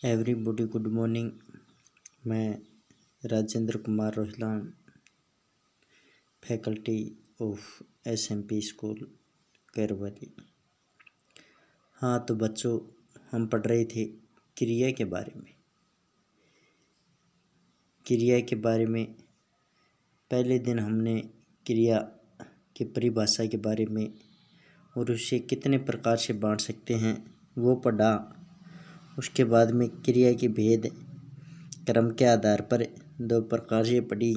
Everybody good morning. मैं Rajendra Kumar Rohilan, faculty of SMP school Kairwali. हाँ तो बच्चों, हम पढ़ रहे थे क्रिया के बारे में। क्रिया के बारे में पहले दिन हमने क्रिया की परिभाषा के बारे में और उसे कितने प्रकार से बांट सकते हैं वो पढ़ा। उसके बाद में क्रिया की भेद क्रम के आधार पर 2 प्रकार से पढ़ी।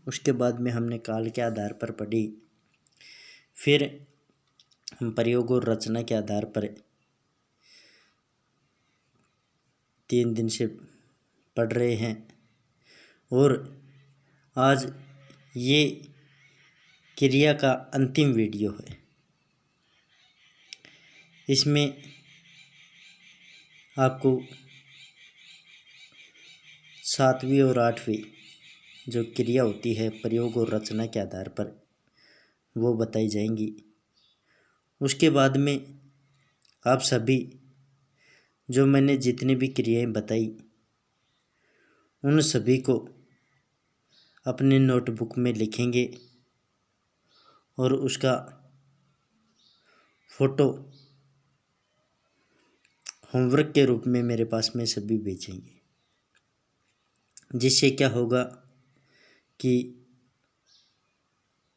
उसके बाद में हमने काल के आधार पर पढ़ी। फिर हम प्रयोग और रचना के आधार पर 3 दिन से पढ़ रहे हैं और आज ये क्रिया का अंतिम वीडियो है। इसमें आपको 7वीं और 8वीं जो क्रिया होती है प्रयोग और रचना के आधार पर वो बताई जाएंगी। उसके बाद में आप सभी जो मैंने जितनी भी क्रियाएं बताई उन सभी को अपने नोटबुक में लिखेंगे और उसका फ़ोटो होमवर्क के रूप में मेरे पास में सभी भेजेंगे। जिससे क्या होगा कि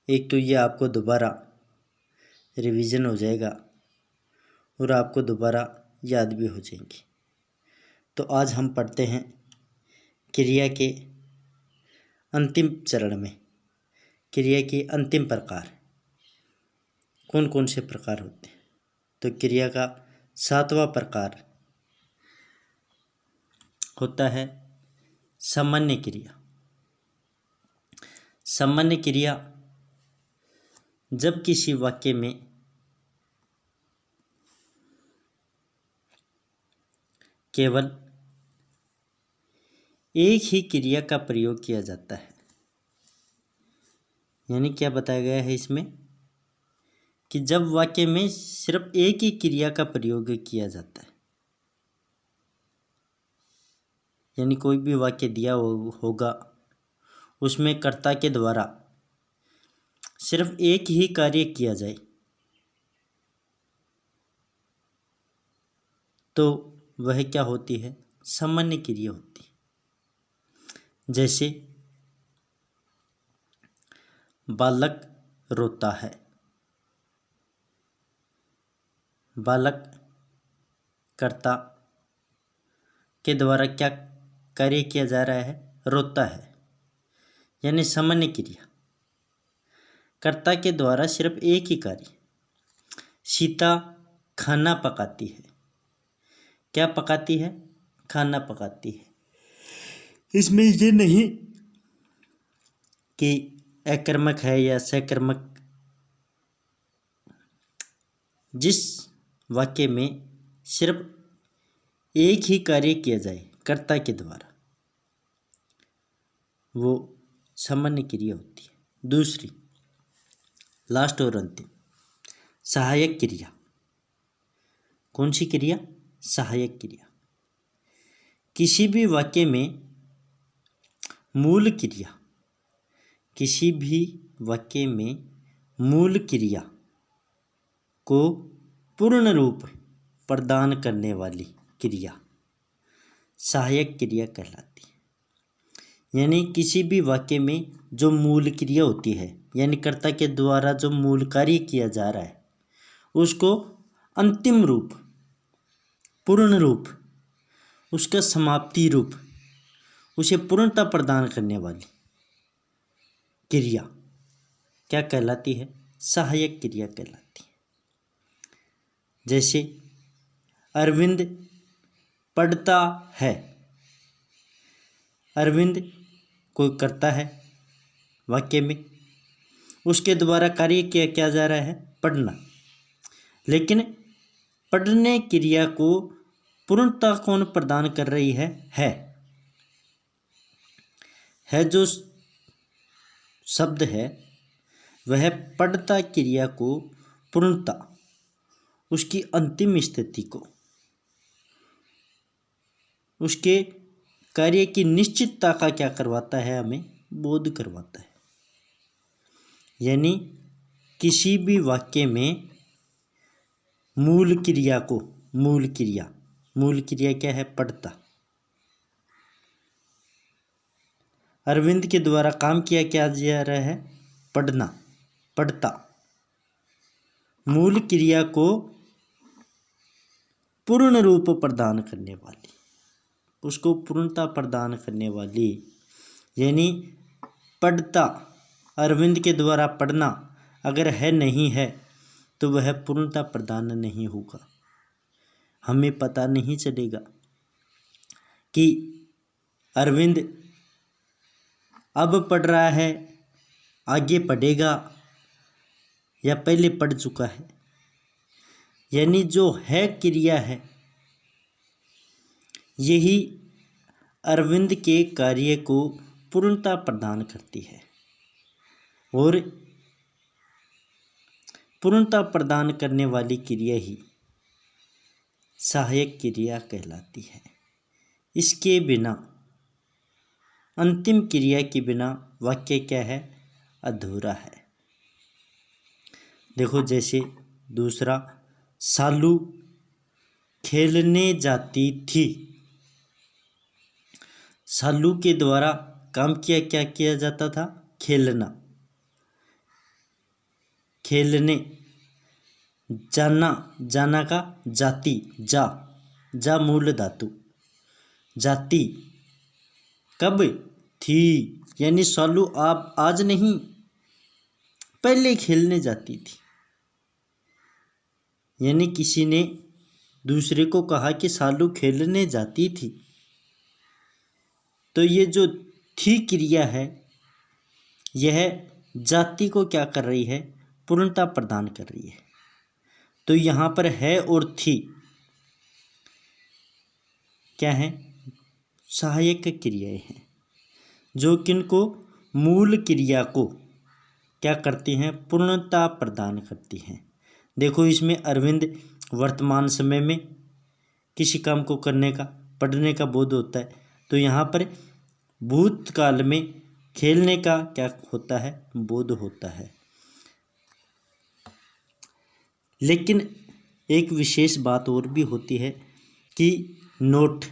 एक तो ये आपको दोबारा रिवीजन हो जाएगा और आपको दोबारा याद भी हो जाएंगी। तो आज हम पढ़ते हैं क्रिया के अंतिम चरण में क्रिया के अंतिम प्रकार कौन कौन से प्रकार होते हैं। तो क्रिया का 7वां प्रकार होता है सामान्य क्रिया। सामान्य क्रिया जब किसी वाक्य में केवल एक ही क्रिया का प्रयोग किया जाता है। यानी क्या बताया गया है इसमें कि जब वाक्य में सिर्फ एक ही क्रिया का प्रयोग किया जाता है, यानी कोई भी वाक्य दिया होगा उसमें कर्ता के द्वारा सिर्फ एक ही कार्य किया जाए तो वह क्या होती है, सामान्य क्रिया होती है। जैसे बालक रोता है। बालक कर्ता के द्वारा क्या कार्य किया जा रहा है, रोता है, यानी सामान्य क्रिया। कर्ता के द्वारा सिर्फ एक ही कार्य। सीता खाना पकाती है। क्या पकाती है, खाना पकाती है। इसमें ये नहीं कि अकर्मक है या सकर्मक। जिस वाक्य में सिर्फ एक ही कार्य किया जाए कर्ता के द्वारा वो सामान्य क्रिया होती है। दूसरी लास्ट और अंतिम सहायक क्रिया। कौन सी क्रिया, सहायक क्रिया। किसी भी वाक्य में मूल क्रिया, किसी भी वाक्य में मूल क्रिया को पूर्ण रूप प्रदान करने वाली क्रिया सहायक क्रिया कहलाती है। यानी किसी भी वाक्य में जो मूल क्रिया होती है, यानी कर्ता के द्वारा जो मूल कार्य किया जा रहा है उसको अंतिम रूप, पूर्ण रूप, उसका समाप्ति रूप, उसे पूर्णता प्रदान करने वाली क्रिया क्या कहलाती है, सहायक क्रिया कहलाती है। जैसे अरविंद पढ़ता है। अरविंद कोई करता है वाक्य में, उसके द्वारा कार्य किया जा रहा है पढ़ना। लेकिन पढ़ने क्रिया को पूर्णता कौन प्रदान कर रही है जो शब्द है वह पढ़ता क्रिया को पूर्णता, उसकी अंतिम स्थिति को, उसके कार्य की निश्चितता का क्या करवाता है, हमें बोध करवाता है। यानी किसी भी वाक्य में मूल क्रिया क्या है, पढ़ता। अरविंद के द्वारा काम किया क्या जा रहा है, पढ़ता। मूल क्रिया को पूर्ण रूप प्रदान करने वाली, उसको पूर्णता प्रदान करने वाली, यानी पढ़ता। अरविंद के द्वारा पढ़ना अगर है नहीं है तो वह पूर्णता प्रदान नहीं होगा। हमें पता नहीं चलेगा कि अरविंद अब पढ़ रहा है, आगे पढ़ेगा या पहले पढ़ चुका है। यानी जो है क्रिया है, यही अरविंद के कार्य को पूर्णता प्रदान करती है और पूर्णता प्रदान करने वाली क्रिया ही सहायक क्रिया कहलाती है। इसके बिना, अंतिम क्रिया के बिना वाक्य क्या है, अधूरा है। देखो जैसे दूसरा, सालू खेलने जाती थी। सालू के द्वारा काम क्या किया जाता था, खेलने। जाना का जाति, जा मूल धातु, जाती कब थी, यानी सालू आप आज नहीं, पहले खेलने जाती थी। यानी किसी ने दूसरे को कहा कि सालू खेलने जाती थी, तो ये जो थी क्रिया है, यह जाति को क्या कर रही है, पूर्णता प्रदान कर रही है। तो यहाँ पर है और थी क्या है, सहायक क्रियाएं हैं, जो किनको, मूल क्रिया को क्या करती हैं, पूर्णता प्रदान करती हैं। देखो इसमें अरविंद वर्तमान समय में किसी काम को करने का, पढ़ने का बोध होता है, तो यहाँ पर भूतकाल में खेलने का क्या होता है, बोध होता है। लेकिन एक विशेष बात और भी होती है कि नोट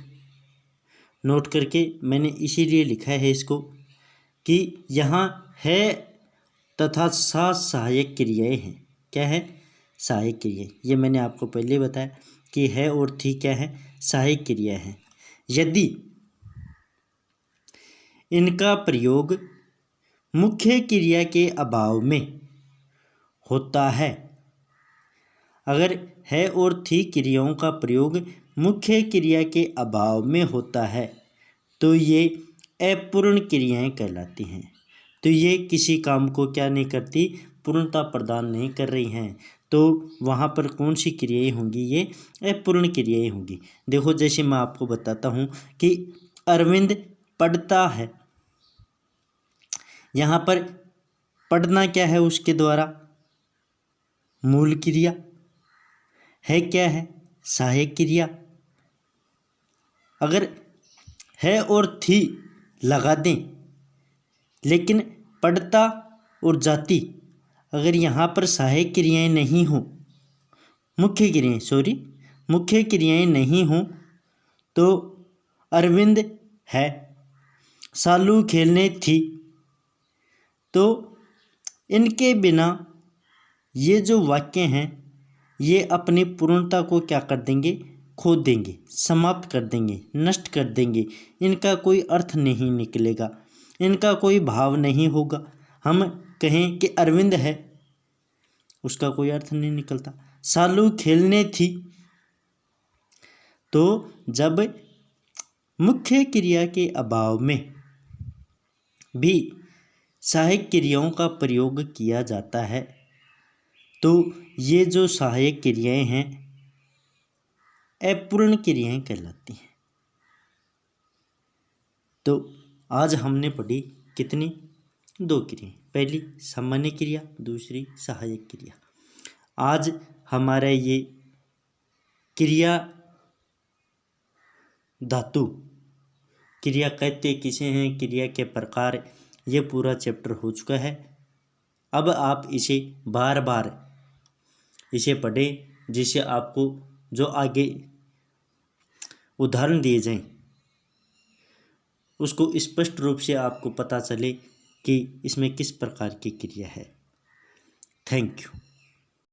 करके मैंने इसीलिए लिखा है इसको कि यहाँ है तथा सहायक क्रियाएं हैं। क्या है, सहायक क्रियाएं। ये मैंने आपको पहले बताया कि है और थी क्या है, सहायक क्रिया है। यदि इनका प्रयोग मुख्य क्रिया के अभाव में होता है, अगर है और थी क्रियाओं का प्रयोग मुख्य क्रिया के अभाव में होता है तो ये अपूर्ण क्रियाएं कहलाती हैं। तो ये किसी काम को क्या नहीं करती, पूर्णता प्रदान नहीं कर रही हैं। तो वहाँ पर कौन सी क्रियाएं होंगी, ये अपूर्ण क्रियाएं होंगी। देखो जैसे मैं आपको बताता हूँ कि अरविंद पढ़ता है, यहाँ पर पढ़ना क्या है, उसके द्वारा मूल क्रिया है, क्या है, सहायक क्रिया। अगर है और थी लगा दें, लेकिन पढ़ता और जाति अगर यहाँ पर सहायक क्रियाएं नहीं हो, मुख्य क्रियाएं नहीं हो, तो अरविंद है, सालू खेलने थी, तो इनके बिना ये जो वाक्य हैं ये अपनी पूर्णता को क्या कर देंगे, खो देंगे, समाप्त कर देंगे, नष्ट कर देंगे। इनका कोई अर्थ नहीं निकलेगा, इनका कोई भाव नहीं होगा। हम कहें कि अरविंद है, उसका कोई अर्थ नहीं निकलता। सालू खेलने थी, तो जब मुख्य क्रिया के अभाव में भी सहायक क्रियाओं का प्रयोग किया जाता है तो ये जो सहायक क्रियाएं हैं अपूर्ण क्रियाएं कहलाती हैं। तो आज हमने पढ़ी कितनी, 2 क्रियाएं, पहली सामान्य क्रिया, दूसरी सहायक क्रिया। आज हमारा ये क्रिया धातु, क्रिया कहते किसे हैं, क्रिया के प्रकार, ये पूरा चैप्टर हो चुका है। अब आप इसे बार बार इसे पढ़ें जिससे आपको जो आगे उदाहरण दिए जाएं उसको स्पष्ट रूप से आपको पता चले कि इसमें किस प्रकार की क्रिया है। Thank you.